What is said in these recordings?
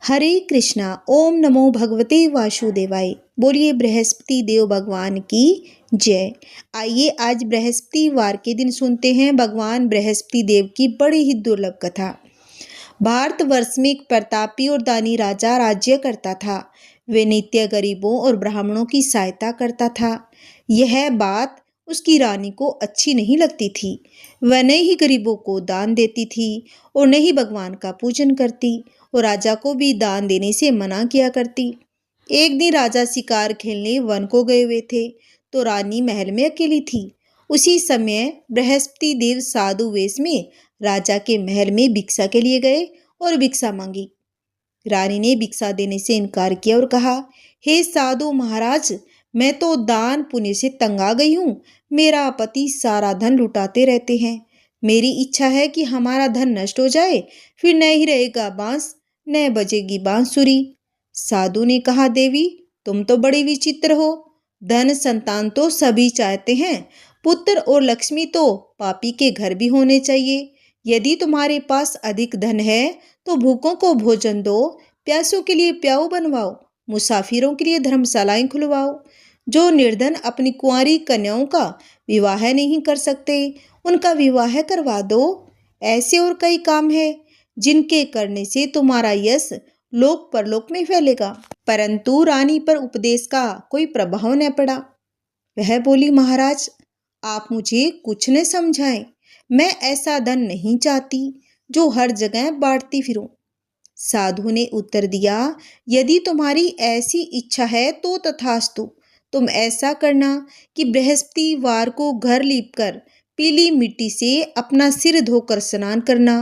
हरे कृष्णा। ओम नमो भगवते वासुदेवाय। बोलिए बृहस्पति देव भगवान की जय। आइए आज बृहस्पतिवार के दिन सुनते हैं भगवान बृहस्पति देव की बड़ी ही दुर्लभ कथा। भारतवर्ष में एक प्रतापी और दानी राजा राज्य करता था। वे नित्य गरीबों और ब्राह्मणों की सहायता करता था। यह बात उसकी रानी को अच्छी नहीं लगती थी। वह न ही गरीबों को दान देती थी और न ही भगवान का पूजन करती और राजा को भी दान देने से मना किया करती। एक दिन राजा शिकार खेलने वन को गए हुए थे तो रानी महल में अकेली थी। उसी समय बृहस्पति देव साधु वेश में राजा के महल में भिक्षा के लिए गए और भिक्षा मांगी। रानी ने भिक्षा देने से इनकार किया और कहा, हे साधु महाराज, मैं तो दान पुण्य से तंग आ गई हूँ। मेरा पति सारा धन लुटाते रहते हैं। मेरी इच्छा है कि हमारा धन नष्ट हो जाए, फिर न ही रहेगा बांस न बजेगी बांसुरी। साधु ने कहा, देवी तुम तो बड़ी विचित्र हो। धन संतान तो सभी चाहते हैं, पुत्र और लक्ष्मी तो पापी के घर भी होने चाहिए। यदि तुम्हारे पास अधिक धन है तो भूखों को भोजन दो, प्यासों के लिए प्याऊ बनवाओ, मुसाफिरों के लिए धर्मशालाएं खुलवाओ। जो निर्धन अपनी कुंवारी कन्याओं का विवाह नहीं कर सकते, उनका विवाह करवा दो। ऐसे और कई काम है जिनके करने से तुम्हारा यश लोक परलोक में फैलेगा। परंतु रानी पर उपदेश का कोई प्रभाव न पड़ा। वह बोली, महाराज आप मुझे कुछ न समझाएं। मैं ऐसा धन नहीं चाहती जो हर जगह बांटती फिरूं। साधु ने उत्तर दिया, यदि तुम्हारी ऐसी इच्छा है तो तथास्तु। तुम ऐसा करना कि बृहस्पतिवार को घर लीपकर पीली मिट्टी से अपना सिर धोकर स्नान करना,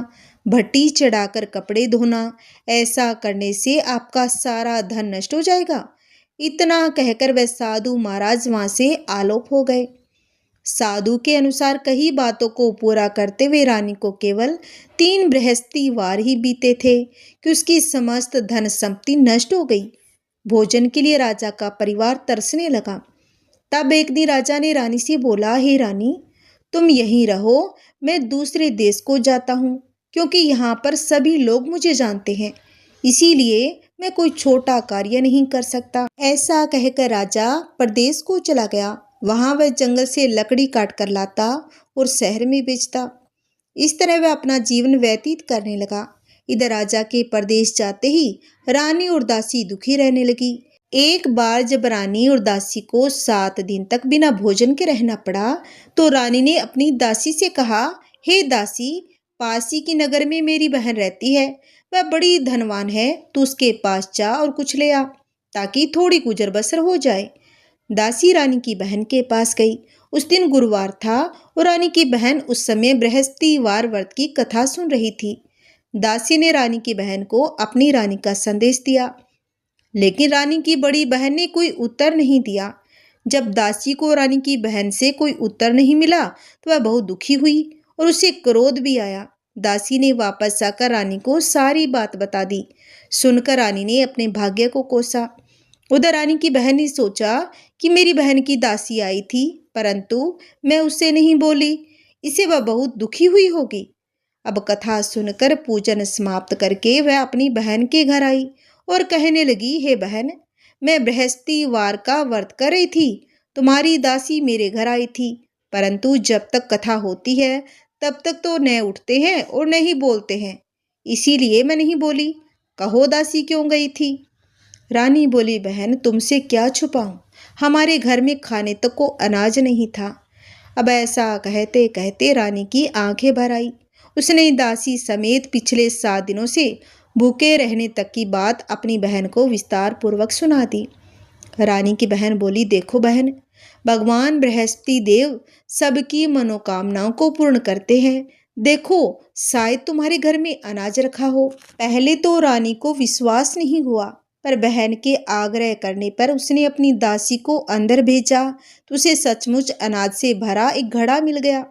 भट्टी चढ़ाकर कपड़े धोना। ऐसा करने से आपका सारा धन नष्ट हो जाएगा। इतना कहकर वह साधु महाराज वहां से आलोप हो गए। साधु के अनुसार कई बातों को पूरा करते हुए रानी को केवल 3 बृहस्पतिवार ही बीते थे कि उसकी समस्त धन संपत्ति नष्ट हो गई। भोजन के लिए राजा का परिवार तरसने लगा। तब एक दिन राजा ने रानी से बोला, हे रानी तुम यहीं रहो, मैं दूसरे देश को जाता हूँ, क्योंकि यहाँ पर सभी लोग मुझे जानते हैं। इसीलिए मैं कोई छोटा कार्य नहीं कर सकता। ऐसा कहकर राजा प्रदेश को चला गया। वहां वह जंगल से लकड़ी काट कर लाता और शहर में बेचता। इस तरह वह अपना जीवन व्यतीत करने लगा। इधर राजा के प्रदेश जाते ही रानी और दासी दुखी रहने लगी। एक बार जब रानी और दासी को 7 दिन तक बिना भोजन के रहना पड़ा तो रानी ने अपनी दासी से कहा, हे दासी, पास ही की नगर में मेरी बहन रहती है, वह बड़ी धनवान है, तू उसके पास जा और कुछ ले आ ताकि थोड़ी गुजर बसर हो जाए। दासी रानी की बहन के पास गई। उस दिन गुरुवार था और रानी की बहन उस समय बृहस्पतिवार व्रत की कथा सुन रही थी। दासी ने रानी की बहन को अपनी रानी का संदेश दिया, लेकिन रानी की बड़ी बहन ने कोई उत्तर नहीं दिया। जब दासी को रानी की बहन से कोई उत्तर नहीं मिला तो वह बहुत दुखी हुई और उसे क्रोध भी आया। दासी ने वापस आकर रानी को सारी बात बता दी। सुनकर रानी ने अपने भाग्य को कोसा। उधर रानी की बहन ने सोचा कि मेरी बहन की दासी आई थी, परंतु मैं उससे नहीं बोली, इससे वह बहुत दुखी हुई होगी। अब कथा सुनकर पूजन समाप्त करके वह अपनी बहन के घर आई और कहने लगी, हे बहन, मैं बृहस्पतिवार का व्रत कर रही थी, तुम्हारी दासी मेरे घर आई थी, परंतु जब तक कथा होती है तब तक तो न उठते हैं और न ही बोलते हैं, इसीलिए मैं नहीं बोली। कहो दासी क्यों गई थी? रानी बोली, बहन तुमसे क्या छुपाऊं, हमारे घर में खाने तक को अनाज नहीं था। अब ऐसा कहते कहते रानी की आंखें भर आई। उसने दासी समेत पिछले 7 दिनों से भूखे रहने तक की बात अपनी बहन को विस्तार पूर्वक सुना दी। रानी की बहन बोली, देखो बहन, भगवान बृहस्पति देव सबकी मनोकामनाओं को पूर्ण करते हैं। देखो शायद तुम्हारे घर में अनाज रखा हो। पहले तो रानी को विश्वास नहीं हुआ, पर बहन के आग्रह करने पर उसने अपनी दासी को अंदर भेजा तो उसे सचमुच अनाज से भरा एक घड़ा मिल गया।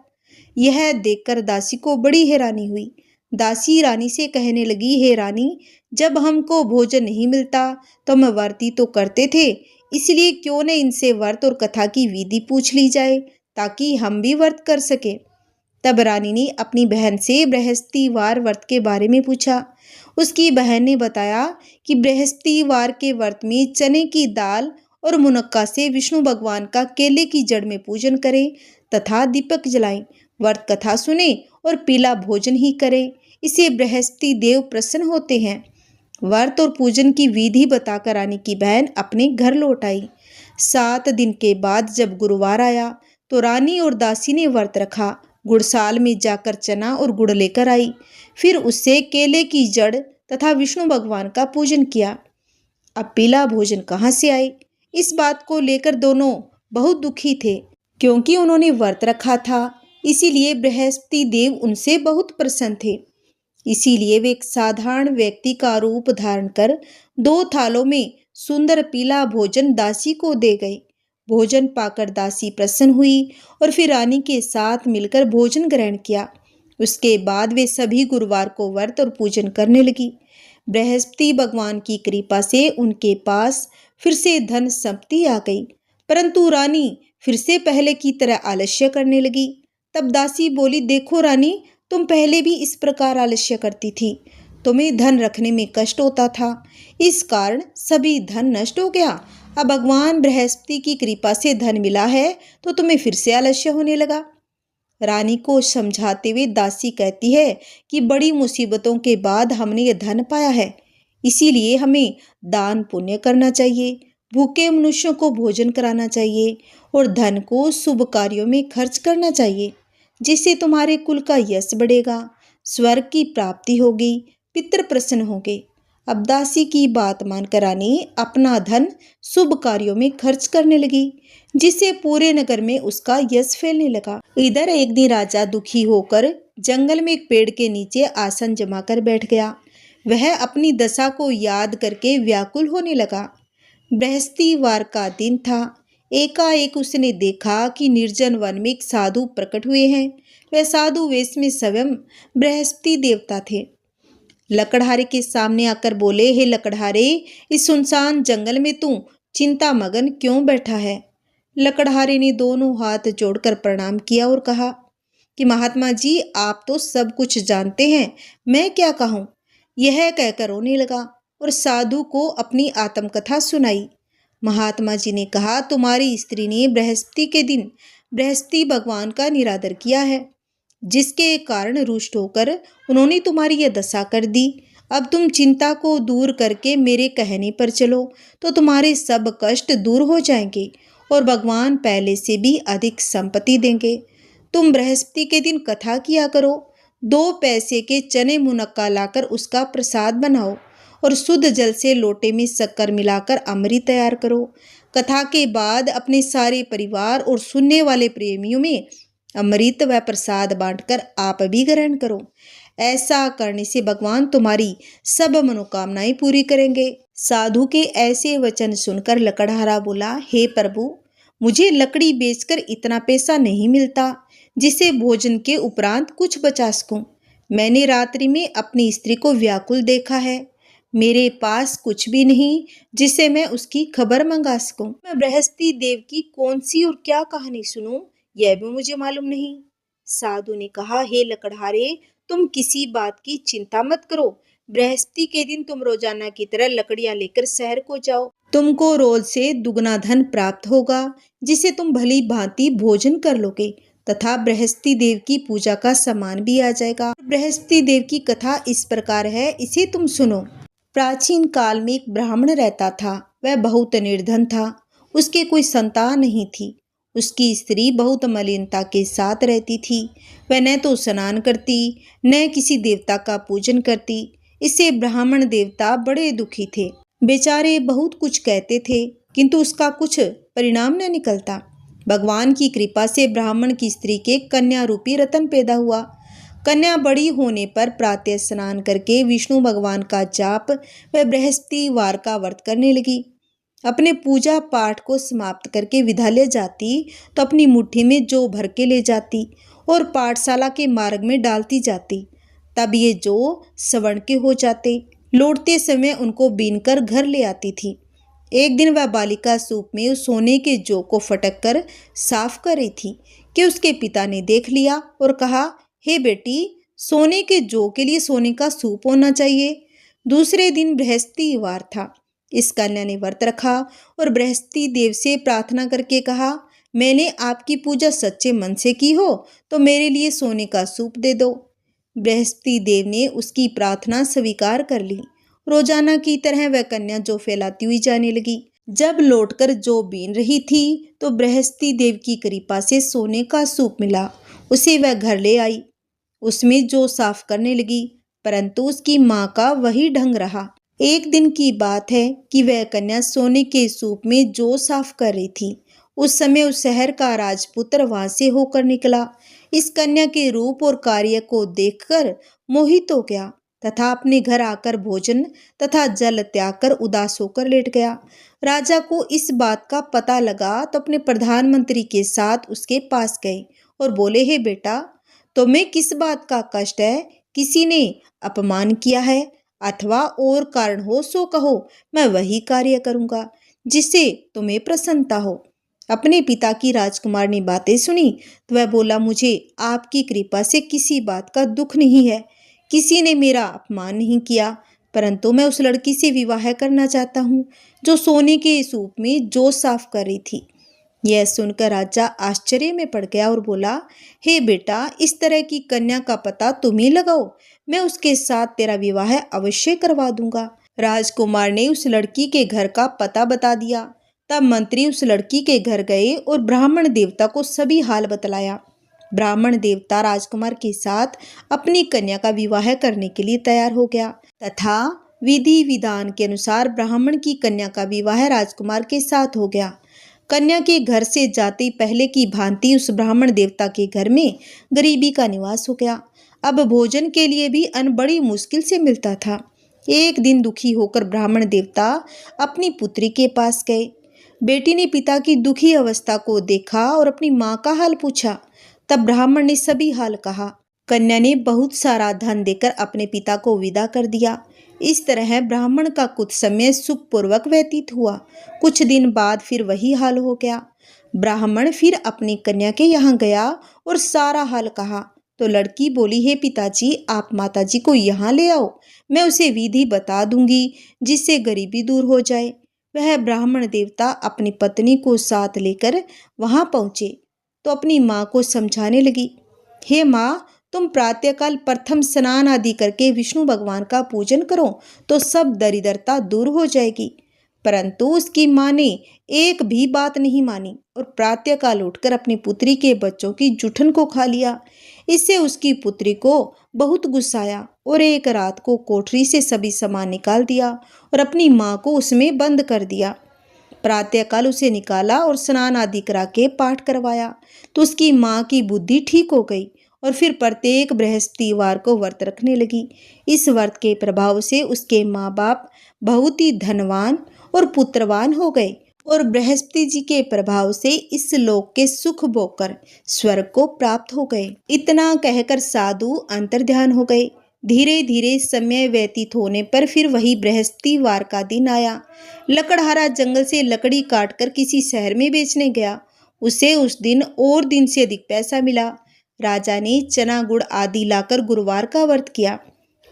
यह देखकर दासी को बड़ी हैरानी हुई। दासी रानी से कहने लगी, हे रानी, जब हमको भोजन नहीं मिलता तो हम व्रत तो करते थे, इसलिए क्यों न इनसे व्रत और कथा की विधि पूछ ली जाए ताकि हम भी व्रत कर सके। तब रानी ने अपनी बहन से बृहस्पतिवार व्रत के बारे में पूछा। उसकी बहन ने बताया कि बृहस्पतिवार के व्रत में चने की दाल और मुनक्का से विष्णु भगवान का केले की जड़ में पूजन करें तथा दीपक जलाएं, व्रत कथा सुने और पीला भोजन ही करें। इससे बृहस्पति देव प्रसन्न होते हैं। व्रत और पूजन की विधि बताकर रानी की बहन अपने घर लौट आई। 7 दिन के बाद जब गुरुवार आया तो रानी और दासी ने व्रत रखा। गुड़साल में जाकर चना और गुड़ लेकर आई, फिर उससे केले की जड़ तथा विष्णु भगवान का पूजन किया। अब पीला भोजन कहाँ से आए, इस बात को लेकर दोनों बहुत दुखी थे, क्योंकि उन्होंने व्रत रखा था। इसीलिए बृहस्पति देव उनसे बहुत प्रसन्न थे। इसीलिए वे एक साधारण व्यक्ति का रूप धारण कर 2 थालों में सुंदर पीला भोजन दासी को दे गए। भोजन पाकर दासी प्रसन्न हुई और फिर रानी के साथ मिलकर भोजन ग्रहण किया। उसके बाद वे सभी गुरुवार को व्रत और पूजन करने लगी। बृहस्पति भगवान की कृपा से उनके पास फिर से धन संपत्ति आ गई, परंतु रानी फिर से पहले की तरह आलस्य करने लगी। तब दासी बोली, देखो रानी, तुम पहले भी इस प्रकार आलस्य करती थी, तुम्हें धन रखने में कष्ट होता था, इस कारण सभी धन नष्ट हो गया। अब भगवान बृहस्पति की कृपा से धन मिला है तो तुम्हें फिर से आलस्य होने लगा। रानी को समझाते हुए दासी कहती है कि बड़ी मुसीबतों के बाद हमने ये धन पाया है, इसीलिए हमें दान पुण्य करना चाहिए, भूखे मनुष्यों को भोजन कराना चाहिए और धन को शुभ कार्यों में खर्च करना चाहिए, जिससे तुम्हारे कुल का यश बढ़ेगा, स्वर्ग की प्राप्ति होगी, पितृ प्रसन्न होंगे। अब दासी की बात मानकर रानी अपना धन शुभ कार्यों में खर्च करने लगी, जिससे पूरे नगर में उसका यश फैलने लगा। इधर एक दिन राजा दुखी होकर जंगल में एक पेड़ के नीचे आसन जमाकर बैठ गया। वह अपनी दशा को याद करके व्याकुल होने लगा। बृहस्पतिवार का दिन था। एकाएक उसने देखा कि निर्जन वन में एक साधु प्रकट हुए हैं। वह साधु वेश में स्वयं बृहस्पति देवता थे। लकड़हारे के सामने आकर बोले, हे लकड़हारे, इस सुनसान जंगल में तू चिंता मगन क्यों बैठा है? लकड़हारे ने दोनों हाथ जोड़कर प्रणाम किया और कहा कि महात्मा जी, आप तो सब कुछ जानते हैं, मैं क्या कहूँ। यह कहकर रोने लगा और साधु को अपनी आत्मकथा सुनाई। महात्मा जी ने कहा, तुम्हारी स्त्री ने बृहस्पति के दिन बृहस्पति भगवान का निरादर किया है, जिसके कारण रुष्ट होकर उन्होंने तुम्हारी यह दशा कर दी। अब तुम चिंता को दूर करके मेरे कहने पर चलो तो तुम्हारे सब कष्ट दूर हो जाएंगे और भगवान पहले से भी अधिक संपत्ति देंगे। तुम बृहस्पति के दिन कथा किया करो, 2 पैसे के चने मुनक्का लाकर उसका प्रसाद बनाओ और शुद्ध जल से लोटे में शक्कर मिलाकर अमृत तैयार करो। कथा के बाद अपने सारे परिवार और सुनने वाले प्रेमियों में अमृत व प्रसाद बांटकर आप भी ग्रहण करो। ऐसा करने से भगवान तुम्हारी सब मनोकामनाएं पूरी करेंगे। साधु के ऐसे वचन सुनकर लकड़हारा बोला, हे प्रभु, मुझे लकड़ी बेचकर इतना पैसा नहीं मिलता जिसे भोजन के उपरांत कुछ बचा सकूं। मैंने रात्रि में अपनी स्त्री को व्याकुल देखा है। मेरे पास कुछ भी नहीं जिसे मैं उसकी खबर मंगा सकूं। मैं बृहस्पति देव की कौन सी और क्या कहानी सुनूं, यह भी मुझे मालूम नहीं। साधु ने कहा, हे लकड़हारे, तुम किसी बात की चिंता मत करो। बृहस्पति के दिन तुम रोजाना की तरह लकड़ियां लेकर शहर को जाओ। तुमको रोज से दुगना धन प्राप्त होगा, जिसे तुम भली भांति भोजन कर लोगे तथा बृहस्पति देव की पूजा का सामान भी आ जाएगा। बृहस्पति देव की कथा इस प्रकार है, इसे तुम सुनो। प्राचीन काल में एक ब्राह्मण रहता था। वह बहुत निर्धन था। उसके कोई संतान नहीं थी। उसकी स्त्री बहुत मलिनता के साथ रहती थी। वह न तो स्नान करती, न किसी देवता का पूजन करती। इससे ब्राह्मण देवता बड़े दुखी थे। बेचारे बहुत कुछ कहते थे, किंतु उसका कुछ परिणाम न निकलता। भगवान की कृपा से ब्राह्मण की स्त्री के कन्या रूपी रतन पैदा हुआ। कन्या बड़ी होने पर प्रातः स्नान करके विष्णु भगवान का जाप व बृहस्पतिवार का व्रत करने लगी। अपने पूजा पाठ को समाप्त करके विद्यालय जाती तो अपनी मुट्ठी में जौ भर के ले जाती और पाठशाला के मार्ग में डालती जाती। तब ये जौ सवर्ण के हो जाते। लौटते समय उनको बीनकर घर ले आती थी। एक दिन वह बालिका सूप में उस सोने के जौ को फटक कर साफ कर रही थी कि उसके पिता ने देख लिया और कहा, हे बेटी, सोने के जौ के लिए सोने का सूप होना चाहिए। दूसरे दिन बृहस्पतिवार था। इस कन्या ने व्रत रखा और बृहस्पति देव से प्रार्थना करके कहा, मैंने आपकी पूजा सच्चे मन से की हो तो मेरे लिए सोने का सूप दे दो। बृहस्पति देव ने उसकी प्रार्थना स्वीकार कर ली। रोजाना की तरह वह कन्या जौ फैलाती हुई जाने लगी। जब लौटकर जौ बीन रही थी तो बृहस्पति देव की कृपा से सोने का सूप मिला। उसे वह घर ले आई। उसमें जौ साफ करने लगी, परंतु उसकी माँ का वही ढंग रहा। एक दिन की बात है कि वह कन्या सोने के सूप में जौ साफ कर रही थी। उस समय उस शहर का राजपुत्र वहां से होकर निकला। इस कन्या के रूप और कार्य को देखकर मोहित हो गया तथा अपने घर आकर भोजन तथा जल त्याग कर उदास होकर लेट गया। राजा को इस बात का पता लगा तो अपने प्रधानमंत्री के साथ उसके पास गए और बोले, हे बेटा, तुम्हें किस बात का कष्ट है? किसी ने अपमान किया है अथवा और कारण हो सो कहो, मैं वही कार्य करूंगा जिससे तुम्हें प्रसन्नता हो। अपने पिता की राजकुमार ने बातें सुनी तो वह बोला, मुझे आपकी कृपा से किसी बात का दुख नहीं है। किसी ने मेरा अपमान नहीं किया, परंतु मैं उस लड़की से विवाह करना चाहता हूँ जो सोने के सूप में जौ साफ कर रही थी। यह सुनकर राजा आश्चर्य में पड़ गया और बोला, हे बेटा, इस तरह की कन्या का पता तुम ही लगाओ, मैं उसके साथ तेरा विवाह अवश्य करवा दूंगा। राजकुमार ने उस लड़की के घर का पता बता दिया। तब मंत्री उस लड़की के घर गए और ब्राह्मण देवता को सभी हाल बतलाया। ब्राह्मण देवता राजकुमार के साथ अपनी कन्या का विवाह करने के लिए तैयार हो गया तथा विधि विधान के अनुसार ब्राह्मण की कन्या का विवाह राजकुमार के साथ हो गया। कन्या के घर से जाते पहले की भांति उस ब्राह्मण देवता के घर में गरीबी का निवास हो गया। अब भोजन के लिए भी अन्न बड़ी मुश्किल से मिलता था। एक दिन दुखी होकर ब्राह्मण देवता अपनी पुत्री के पास गए। बेटी ने पिता की दुखी अवस्था को देखा और अपनी माँ का हाल पूछा। तब ब्राह्मण ने सभी हाल कहा। कन्या ने बहुत सारा धन देकर अपने पिता को विदा कर दिया। इस तरह ब्राह्मण का कुछ समय सुखपूर्वक व्यतीत हुआ। कुछ दिन बाद फिर वही हाल हो गया। ब्राह्मण फिर अपनी कन्या के यहाँ गया और सारा हाल कहा तो लड़की बोली, हे पिताजी, आप माताजी को यहाँ ले आओ, मैं उसे विधि बता दूंगी जिससे गरीबी दूर हो जाए। वह ब्राह्मण देवता अपनी पत्नी को साथ लेकर वहां पहुंचे तो अपनी माँ को समझाने लगी, हे माँ, तुम प्रातःकाल प्रथम स्नान आदि करके विष्णु भगवान का पूजन करो तो सब दरिद्रता दूर हो जाएगी। परंतु उसकी माँ ने एक भी बात नहीं मानी और प्रातःकाल उठकर अपनी पुत्री के बच्चों की जूठन को खा लिया। इससे उसकी पुत्री को बहुत गुस्सा आया और एक रात को कोठरी से सभी सामान निकाल दिया और अपनी माँ को उसमें बंद कर दिया। प्रातःकाल उसे निकाला और स्नान आदि करा के पाठ करवाया तो उसकी माँ की बुद्धि ठीक हो गई और फिर प्रत्येक बृहस्पतिवार को व्रत रखने लगी। इस व्रत के प्रभाव से उसके माँ बाप बहुत ही धनवान और पुत्रवान हो गए और बृहस्पति जी के प्रभाव से इस लोक के सुख भोगकर स्वर्ग को प्राप्त हो गए। इतना कहकर साधु अंतर्ध्यान हो गए। धीरे धीरे समय व्यतीत होने पर फिर वही बृहस्पतिवार का दिन आया। लकड़हारा जंगल से लकड़ी काटकर किसी शहर में बेचने गया। उसे उस दिन और दिन से अधिक पैसा मिला। राजा ने चना गुड़ आदि लाकर गुरुवार का व्रत किया।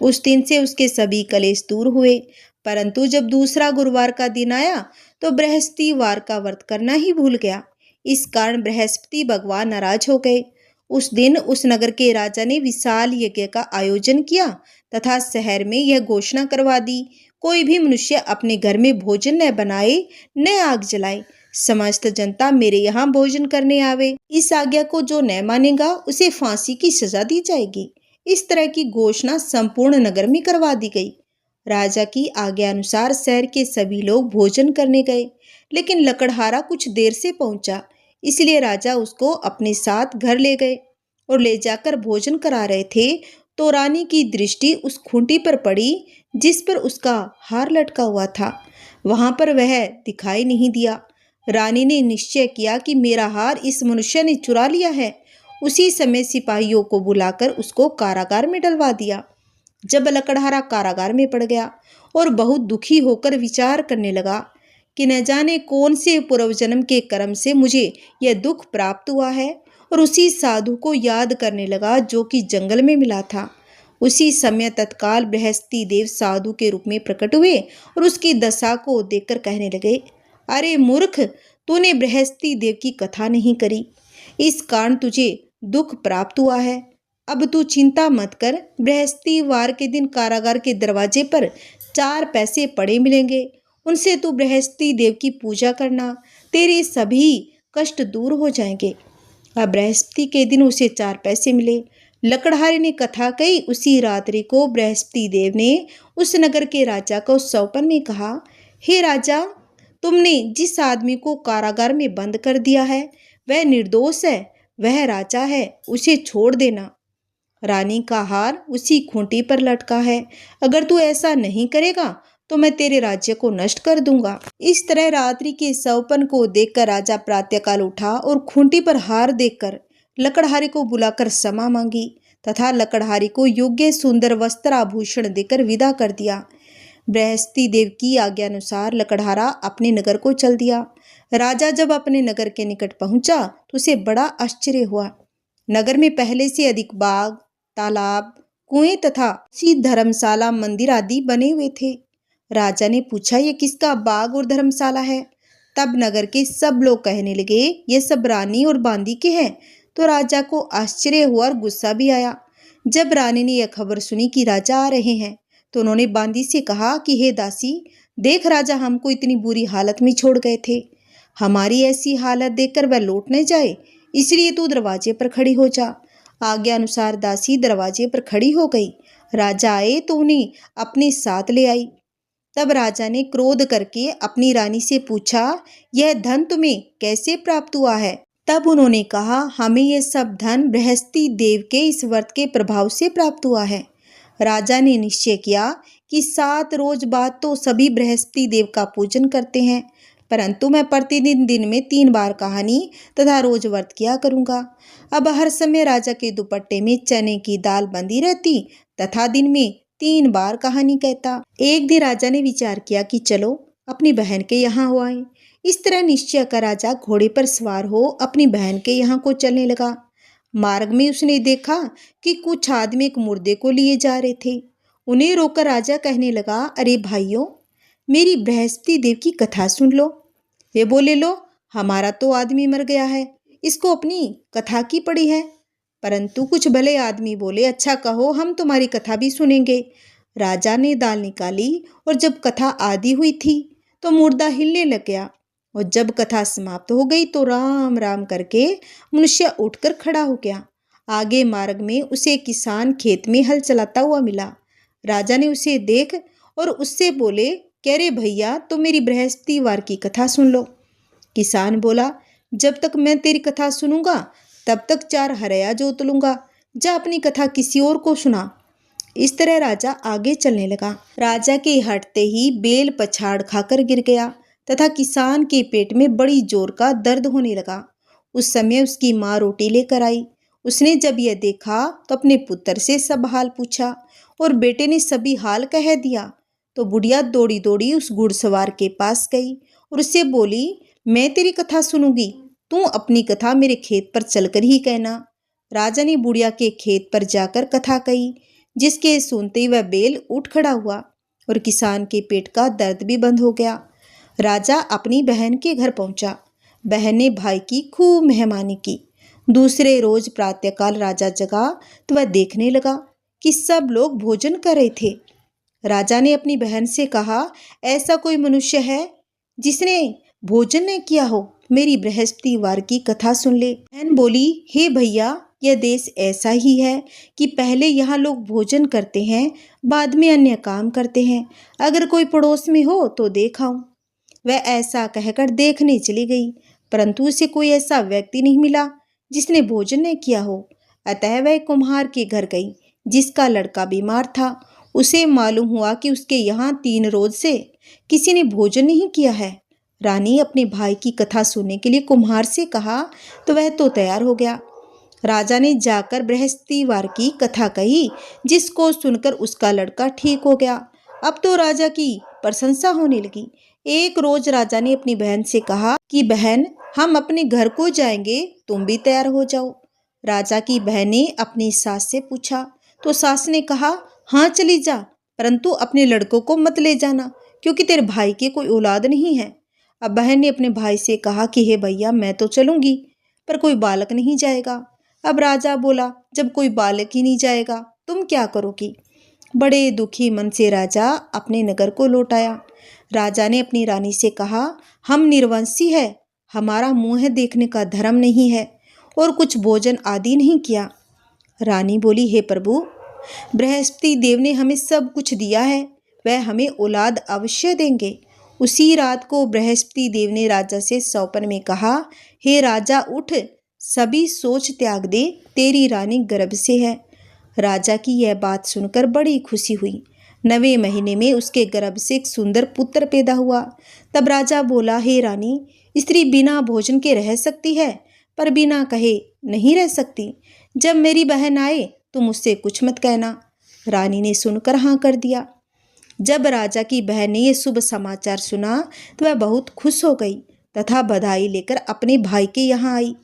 उस दिन से उसके सभी कलेश दूर हुए। परंतु जब दूसरा गुरुवार का दिन आया तो बृहस्पतिवार का व्रत करना ही भूल गया। इस कारण बृहस्पति भगवान नाराज हो गए। उस दिन उस नगर के राजा ने विशाल यज्ञ का आयोजन किया तथा शहर में यह घोषणा करवा दी, कोई भी मनुष्य अपने घर में भोजन न बनाए न आग जलाए, समस्त जनता मेरे यहाँ भोजन करने आवे। इस आज्ञा को जो न मानेगा उसे फांसी की सजा दी जाएगी। इस तरह की घोषणा संपूर्ण नगर में करवा दी गई। राजा की आज्ञा अनुसार शहर के सभी लोग भोजन करने गए, लेकिन लकड़हारा कुछ देर से पहुंचा, इसलिए राजा उसको अपने साथ घर ले गए और ले जाकर भोजन करा रहे थे तो रानी की दृष्टि उस खूंटी पर पड़ी जिस पर उसका हार लटका हुआ था। वहां पर वह दिखाई नहीं दिया। रानी ने निश्चय किया कि मेरा हार इस मनुष्य ने चुरा लिया है। उसी समय सिपाहियों को बुलाकर उसको कारागार में डलवा दिया। जब लकड़हारा कारागार में पड़ गया और बहुत दुखी होकर विचार करने लगा कि न जाने कौन से पूर्व जन्म के कर्म से मुझे यह दुख प्राप्त हुआ है, और उसी साधु को याद करने लगा जो कि जंगल में मिला था। उसी समय तत्काल बृहस्पति देव साधु के रूप में प्रकट हुए और उसकी दशा को देखकर कहने लगे, अरे मूर्ख, तूने बृहस्पति देव की कथा नहीं करी, इस कारण तुझे दुख प्राप्त हुआ है। अब तू चिंता मत कर, बृहस्पतिवार के दिन कारागार के दरवाजे पर 4 पैसे पड़े मिलेंगे, उनसे तू बृहस्पति देव की पूजा करना, तेरे सभी कष्ट दूर हो जाएंगे। अब बृहस्पति के दिन उसे 4 पैसे मिले। लकड़हारे ने कथा कही। उसी रात्रि को बृहस्पति देव ने उस नगर के राजा को सौंपन में कहा, हे राजा, तुमने जिस आदमी को कारागार में बंद कर दिया है वह निर्दोष है, वह राजा है, उसे छोड़ देना। रानी का हार उसी खूंटी पर लटका है, अगर तू ऐसा नहीं करेगा तो मैं तेरे राज्य को नष्ट कर दूंगा। इस तरह रात्रि के सौपन को देखकर राजा प्रातःकाल उठा और खूंटी पर हार देखकर लकड़हारे को बुलाकर क्षमा मांगी तथा लकड़हारे को योग्य सुंदर वस्त्र आभूषण देकर विदा कर दिया। बृहस्पति देव की आज्ञा अनुसार लकड़हारा अपने नगर को चल दिया। राजा जब अपने नगर के निकट पहुंचा तो उसे बड़ा आश्चर्य हुआ। नगर में पहले से अधिक बाग, तालाब, कुएं तथा सी धर्मशाला, मंदिर आदि बने हुए थे। राजा ने पूछा, ये किसका बाग और धर्मशाला है? तब नगर के सब लोग कहने लगे, ये सब रानी और बांदी के हैं। तो राजा को आश्चर्य हुआ और गुस्सा भी आया। जब रानी ने यह खबर सुनी कि राजा आ रहे हैं तो उन्होंने बांदी से कहा कि हे दासी, देख, राजा हमको इतनी बुरी हालत में छोड़ गए थे, हमारी ऐसी हालत देखकर वह लौट न जाए, इसलिए तू दरवाजे पर खड़ी हो जा। आज्ञा अनुसार दासी दरवाजे पर खड़ी हो गई। राजा आए तो उन्हें अपने साथ ले आई। तब राजा ने क्रोध करके अपनी रानी से पूछा, यह धन तुम्हें कैसे प्राप्त हुआ है? तब उन्होंने कहा, हमें यह सब धन बृहस्पति देव के इस व्रत के प्रभाव से प्राप्त हुआ है। राजा ने निश्चय किया कि 7 रोज बाद तो सभी बृहस्पति देव का पूजन करते हैं, परंतु मैं प्रतिदिन दिन में 3 बार कहानी तथा रोज व्रत किया करूंगा। अब हर समय राजा के दुपट्टे में चने की दाल बंधी रहती तथा दिन में 3 बार कहानी कहता। एक दिन राजा ने विचार किया कि चलो अपनी बहन के यहाँ हो आए। इस तरह निश्चय कर राजा घोड़े पर सवार हो अपनी बहन के यहाँ को चलने लगा। मार्ग में उसने देखा कि कुछ आदमी एक मुर्दे को लिए जा रहे थे। उन्हें रोककर राजा कहने लगा, अरे भाइयों, मेरी बृहस्पति देव की कथा सुन लो। वे बोले, लो, हमारा तो आदमी मर गया है, इसको अपनी कथा की पड़ी है। परंतु कुछ भले आदमी बोले, अच्छा कहो, हम तुम्हारी कथा भी सुनेंगे। राजा ने दाल निकाली और जब कथा आधी हुई थी तो मुर्दा हिलने लग गया और जब कथा समाप्त हो गई तो राम राम करके मनुष्य उठकर खड़ा हो गया। आगे मार्ग में उसे किसान खेत में हल चलाता हुआ मिला। राजा ने उसे देख और उससे बोले, कह रे भैया, तो मेरी बृहस्पतिवार की कथा सुन लो। किसान बोला, जब तक मैं तेरी कथा सुनूंगा तब तक 4 हरया जोत लूंगा, जा अपनी कथा किसी और को सुना। इस तरह राजा आगे चलने लगा। राजा के हटते ही बेल पछाड़ खाकर गिर गया तथा किसान के पेट में बड़ी जोर का दर्द होने लगा। उस समय उसकी माँ रोटी लेकर आई। उसने जब यह देखा तो अपने पुत्र से सब हाल पूछा और बेटे ने सभी हाल कह दिया। तो बुढ़िया दौड़ी दौड़ी उस घुड़सवार के पास गई और उससे बोली, मैं तेरी कथा सुनूंगी, तू अपनी कथा मेरे खेत पर चलकर ही कहना। राजा ने बुढ़िया के खेत पर जाकर कथा कही, जिसके सुनते ही वह बेल उठ खड़ा हुआ और किसान के पेट का दर्द भी बंद हो गया। राजा अपनी बहन के घर पहुंचा। बहन ने भाई की खूब मेहमानी की। दूसरे रोज प्रातःकाल राजा जगा तो वह देखने लगा कि सब लोग भोजन कर रहे थे। राजा ने अपनी बहन से कहा, ऐसा कोई मनुष्य है जिसने भोजन न किया हो? मेरी बृहस्पतिवार की कथा सुन ले। बहन बोली, हे भैया, यह देश ऐसा ही है कि पहले यहाँ लोग भोजन करते हैं, बाद में अन्य काम करते हैं। अगर कोई पड़ोस में हो तो देख आऊं। वह ऐसा कहकर देखने चली गई, परंतु उसे कोई ऐसा व्यक्ति नहीं मिला जिसने भोजन न किया हो। अतः वह कुम्हार के घर गई, जिसका लड़का बीमार था। उसे मालूम हुआ कि उसके यहाँ 3 रोज से किसी ने भोजन नहीं किया है। रानी अपने भाई की कथा सुनने के लिए कुम्हार से कहा तो वह तो तैयार हो गया। राजा ने जाकर बृहस्पतिवार की कथा कही, जिसको सुनकर उसका लड़का ठीक हो गया। अब तो राजा की प्रशंसा होने लगी। एक रोज राजा ने अपनी बहन से कहा कि बहन, हम अपने घर को जाएंगे, तुम भी तैयार हो जाओ। राजा की बहन ने अपनी सास से पूछा तो सास ने कहा, हाँ चली जा, परंतु अपने लड़कों को मत ले जाना, क्योंकि तेरे भाई के कोई औलाद नहीं है। अब बहन ने अपने भाई से कहा कि हे भैया, मैं तो चलूंगी, पर कोई बालक नहीं जाएगा। अब राजा बोला, जब कोई बालक ही नहीं जाएगा, तुम क्या करोगी? बड़े दुखी मन से राजा अपने नगर को लौट आया। राजा ने अपनी रानी से कहा, हम निर्वंशी है, हमारा मुंह देखने का धर्म नहीं है और कुछ भोजन आदि नहीं किया। रानी बोली, हे प्रभु, बृहस्पति देव ने हमें सब कुछ दिया है, वह हमें औलाद अवश्य देंगे। उसी रात को बृहस्पति देव ने राजा से सौपन में कहा, हे राजा उठ, सभी सोच त्याग दे, तेरी रानी गर्भ से है। राजा की यह बात सुनकर बड़ी खुशी हुई। 9वें महीने में उसके गर्भ से एक सुंदर पुत्र पैदा हुआ। तब राजा बोला, हे रानी, स्त्री बिना भोजन के रह सकती है, पर बिना कहे नहीं रह सकती। जब मेरी बहन आए तुम उससे कुछ मत कहना। रानी ने सुनकर हाँ कर दिया। जब राजा की बहन ने यह शुभ समाचार सुना तो वह बहुत खुश हो गई तथा बधाई लेकर अपने भाई के यहाँ आई।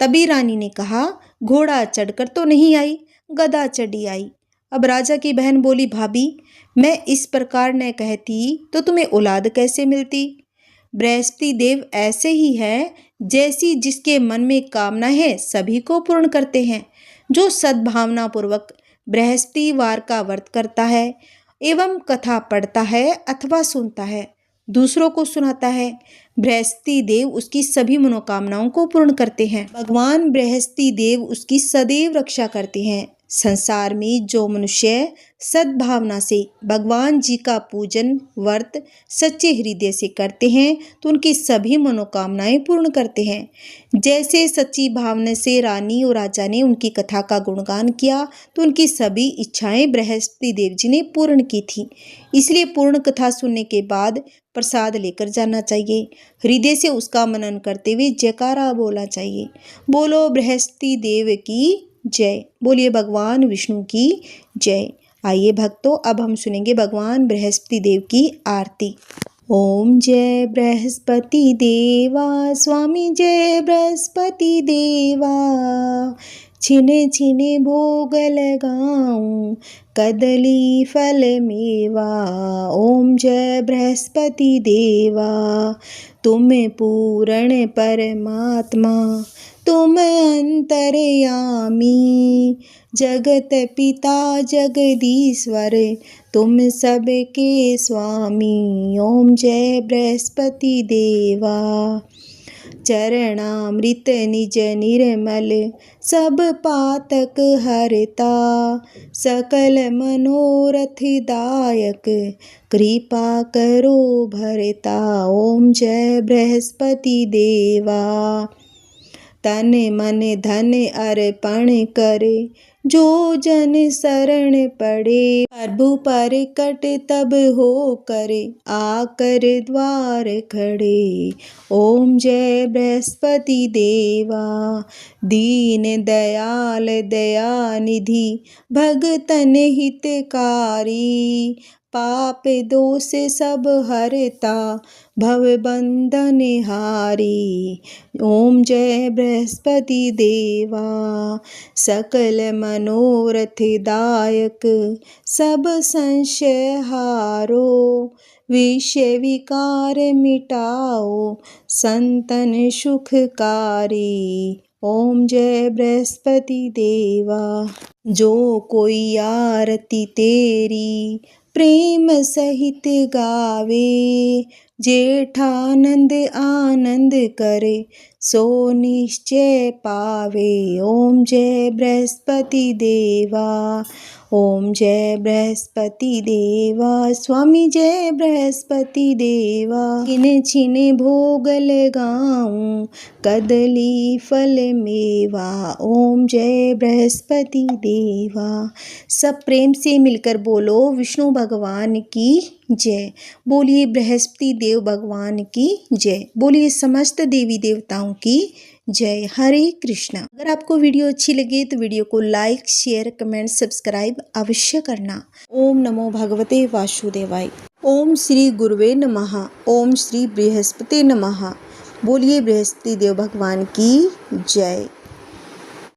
तभी रानी ने कहा, घोड़ा चढ़कर तो नहीं आई, गधा चढ़ी आई। अब राजा की बहन बोली, भाभी, मैं इस प्रकार न कहती तो तुम्हें औलाद कैसे मिलती? बृहस्पति देव ऐसे ही है, जैसी जिसके मन में कामना है सभी को पूर्ण करते हैं। जो सद्भावना पूर्वक बृहस्पतिवार का व्रत करता है एवं कथा पढ़ता है अथवा सुनता है, दूसरों को सुनाता है, बृहस्पति देव उसकी सभी मनोकामनाओं को पूर्ण करते हैं। भगवान बृहस्पति देव उसकी सदैव रक्षा करते हैं। संसार में जो मनुष्य सद्भावना से भगवान जी का पूजन व्रत सच्चे हृदय से करते हैं तो उनकी सभी मनोकामनाएं पूर्ण करते हैं। जैसे सच्ची भावना से रानी और राजा ने उनकी कथा का गुणगान किया तो उनकी सभी इच्छाएं बृहस्पति देव जी ने पूर्ण की थी। इसलिए पूर्ण कथा सुनने के बाद प्रसाद लेकर जाना चाहिए। हृदय से उसका मनन करते हुए जयकारा बोलना चाहिए। बोलो बृहस्पति देव की जय, बोलिए भगवान विष्णु की जय। आइए भक्तों, अब हम सुनेंगे भगवान बृहस्पति देव की आरती। ओम जय बृहस्पति देवा, स्वामी जय बृहस्पति देवा, छिने छिने भोग लगाऊं, कदली फल मेवा। ओम जय बृहस्पति देवा, तुम पूर्ण परमात्मा, तुम अंतर्यामी, जगत पिता जगदीश्वर, तुम सबके स्वामी। ओम जय बृहस्पति देवा, चरणामृत निज निर्मल, सब पातक हरता, सकल मनोरथ दायक, कृपा करो भरता। ओम जय बृहस्पति देवा, तन मन धन अर्पण करे, जो जन शरण पड़े, प्रभु प्रकट तब हो करे, आकर द्वार खड़े। ओम जय बृहस्पति देवा, दीन दयाल दया निधि, भगतन हितकारी, पाप दोष सब हरता, भव बंधन हारी। ओम जय बृहस्पति देवा, सकल मनोरथ दायक, सब संशय हारो, विषय विकार मिटाओ, संतन सुखकारी। ओम जय बृहस्पति देवा, जो कोई आरती तेरी प्रेम सहित गावे, जेठानंद आनंद करे, सो निश्चय पावे। ओम जय बृहस्पति देवा, ओम जय बृहस्पति देवा, स्वामी जय बृहस्पति देवा, छिने छिने भोग लगाऊं, कदली फल मेवा। ओम जय बृहस्पति देवा। सब प्रेम से मिलकर बोलो विष्णु भगवान की जय। बोलिए बृहस्पति देव भगवान की जय। बोलिए समस्त देवी देवताओं की जय। हरे कृष्णा। अगर आपको वीडियो अच्छी लगे तो वीडियो को लाइक शेयर कमेंट सब्सक्राइब अवश्य करना। ओम नमो भगवते वासुदेवाय। ओम श्री गुरुवे नमः। ओम श्री बृहस्पति नमः। बोलिए बृहस्पति देव भगवान की जय।